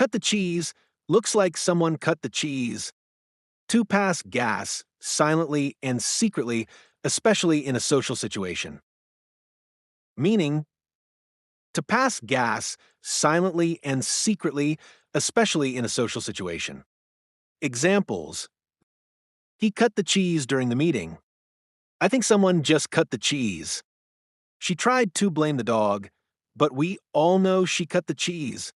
cut the cheese. Looks like someone cut the cheese. To pass gas, silently and secretly, especially in a social situation. Meaning, to pass gas, silently and secretly, especially in a social situation. Examples: he cut the cheese during the meeting. I think someone just cut the cheese. She tried to blame the dog, but we all know she cut the cheese.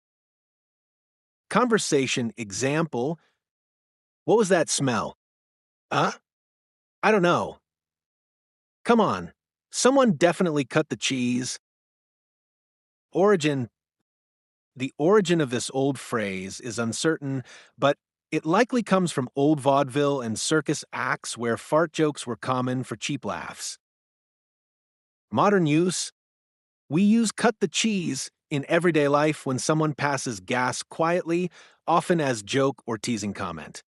Conversation example: what was that smell? Huh? I don't know. Come on, someone definitely cut the cheese. Origin: the origin of this old phrase is uncertain, but it likely comes from old vaudeville and circus acts where fart jokes were common for cheap laughs. Modern use: we use cut the cheese in everyday life when someone passes gas quietly, often as joke or teasing comment.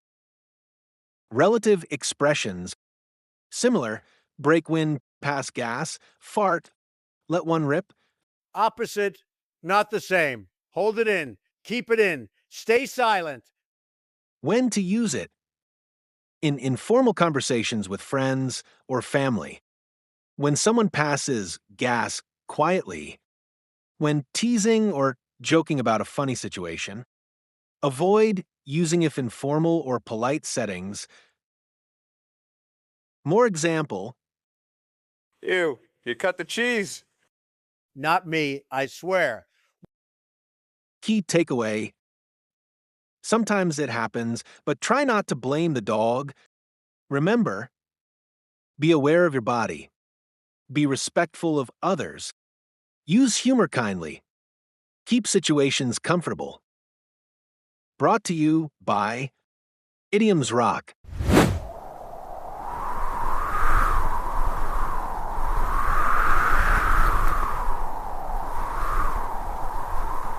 Relative expressions: similar, break wind, pass gas, fart, let one rip. Opposite, not the same. Hold it in. Keep it in. Stay silent. When to use it: in informal conversations with friends or family. When someone passes gas quietly. When teasing or joking about a funny situation. Avoid using if informal or polite settings. More example: Ew, you cut the cheese. Not me, I swear. key takeaway: sometimes it happens, but try not to blame the dog. Remember, be aware of your body. Be respectful of others. Use humor kindly. Keep situations comfortable. Brought to you by Idioms Rock.